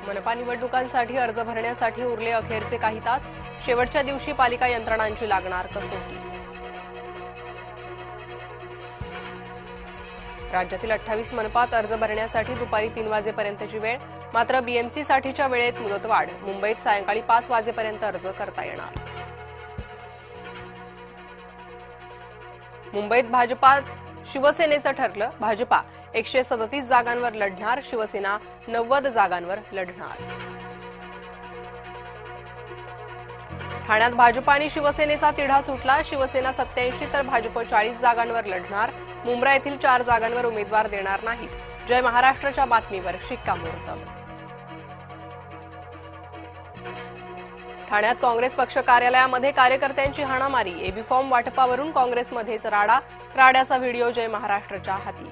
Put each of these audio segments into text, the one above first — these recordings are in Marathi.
मनपा निवडणुकांसाठी अर्ज भरण्यासाठी उरले अखेरचे काही तास. शेवटच्या दिवशी पालिका यंत्रणांची लागणार कसोटी. राज्यातील 28 मनपात अर्ज भरण्यासाठी दुपारी 3 वाजेपर्यंतची वेळ. मात्र बीएमसीसाठीच्या वेळेत मुदतवाढ. मुंबईत सायंकाळी 5 वाजेपर्यंत अर्ज करता येणार. मुंबईत भाजपात शिवसेनेचं ठरलं. भाजपा 137 जागांवर लढणार. शिवसेना 90 जागांवर लढणार. ठाण्यात भाजपा आणि शिवसेनेचा तिढा सुटला. शिवसेना 87 तर भाजप 40 जागांवर लढणार. मुंब्रा येथील 4 जागांवर उमेदवार देणार नाहीत. जय महाराष्ट्रच्या बातमीवर शिक्कामोर्तब. ठाण्यात काँग्रेस पक्ष कार्यालयामध्ये कार्यकर्त्यांची हाणामारी. एबी फॉर्म वाटपावरून काँग्रेसमध्येच राडा. राड्याचा व्हिडिओ जय महाराष्ट्रच्या हाती.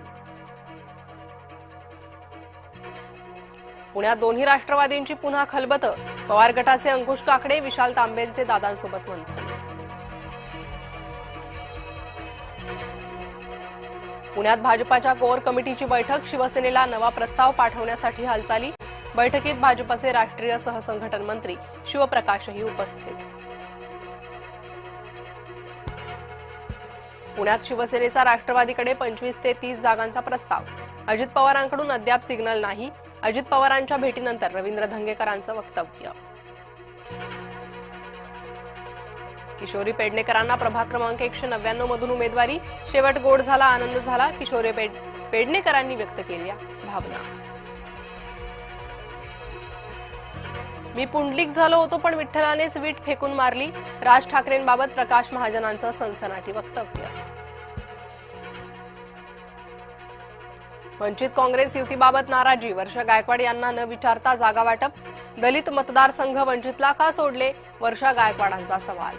पुण्यात दोन्ही राष्ट्रवादींची पुन्हा खलबतं. पवार गटाचे अंकुश काकडे, विशाल तांबेंचे दादांसोबत मंथन. पुण्यात भाजपाच्या कोर कमिटीची बैठक. शिवसेनेला नवा प्रस्ताव पाठवण्यासाठी हालचाली. बैठकीत भाजपचे राष्ट्रीय सहसंघटन मंत्री शिवप्रकाशही उपस्थित. पुण्यात शिवसेनेचा राष्ट्रवादीकडे 25 ते 30 जागांचा प्रस्ताव. अजित पवारांकडून अद्याप सिग्नल नाही. अजित पवारांच्या भेटीनंतर रवींद्र धंगेकरांचं वक्तव्य. किशोरी पेडणेकरांना प्रभाग क्रमांक 199 मधून उमेदवारी. शेवट गोड झाला, आनंद झाला. किशोरी पेडणेकरांनी व्यक्त केल्या भावना. मी पुंडलिक झालो होतो पण विठ्ठलानेच वीट फेकून मारली. राज ठाकरेंबाबत प्रकाश महाजनांचं सनसनाटी वक्तव्य. वंचित काँग्रेस युतीबाबत नाराजी. वर्षा गायकवाड यांना न विचारता जागा वाटप. दलित मतदारसंघ वंचितला का सोडले? वर्षा गायकवाडांचा सवाल.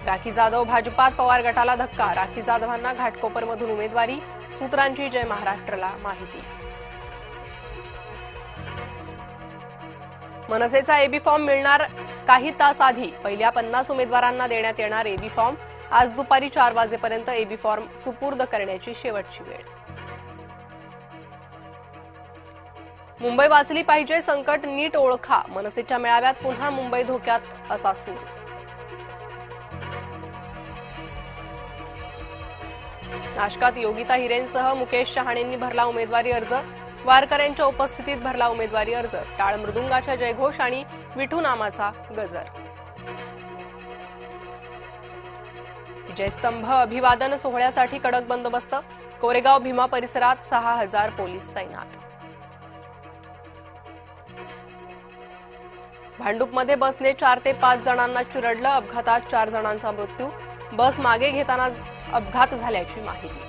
राखी जाधव भाजपात, पवार गटाला धक्का. राखी जाधवांना घाटकोपरमधून उमेदवारी. सूत्रांची जय महाराष्ट्रला माहिती. मनसेचा एबी फॉर्म मिळणार काही तास आधी. पहिल्या 50 उमेदवारांना देण्यात येणार एबी फॉर्म. आज दुपारी 4 वाजेपर्यंत एबी फॉर्म सुपूर्द करण्याची शेवटची वेळ. मुंबई वाचली पाहिजे, संकट नीट ओळखा. मनसेच्या मेळाव्यात पुन्हा मुंबई धोक्यात असा सूर. नाशकात योगिता हिरेंसह मुकेश शहाणेंनी भरला उमेदवारी अर्ज. वारकऱ्यांच्या उपस्थितीत भरला उमेदवारी अर्ज. टाळ मृदुंगाच्या जयघोष आणि विठू नामाचा गजर. विजयस्तंभ अभिवादन सोहळ्यासाठी कडक बंदोबस्त. कोरेगाव भीमा परिसरात 6000 पोलीस तैनात. भांडूपमध्ये बसने 4 ते 5 जणांना चिरडलं. अपघातात 4 जणांचा मृत्यू. बस मागे घेताना अपघात झाल्याची माहिती.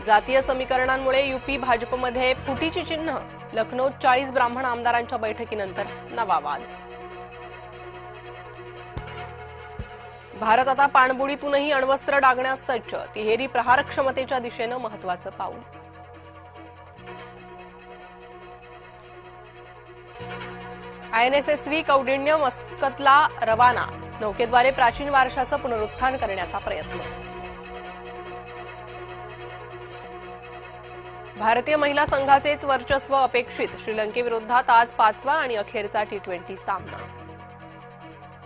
जातीय समीकरणांमुळे युपी भाजपमध्ये फुटीची चिन्ह. लखनौत 40 ब्राह्मण आमदारांच्या बैठकीनंतर नवा वाद. भारत आता पाणबुडीतूनही अण्वस्त्र डागण्यास सज्ज. तिहेरी प्रहार क्षमतेच्या दिशेनं महत्वाचं पाऊल. आयएनएसएसव्ही कौंडिण्य मस्कतला रवाना. नौकेद्वारे प्राचीन वारशाचं पुनरुत्थान करण्याचा प्रयत्न. भारतीय महिला संघाचेच वर्चस्व अपेक्षित. श्रीलंकेविरोधात आज 5वा आणि अखेरचा T20 सामना.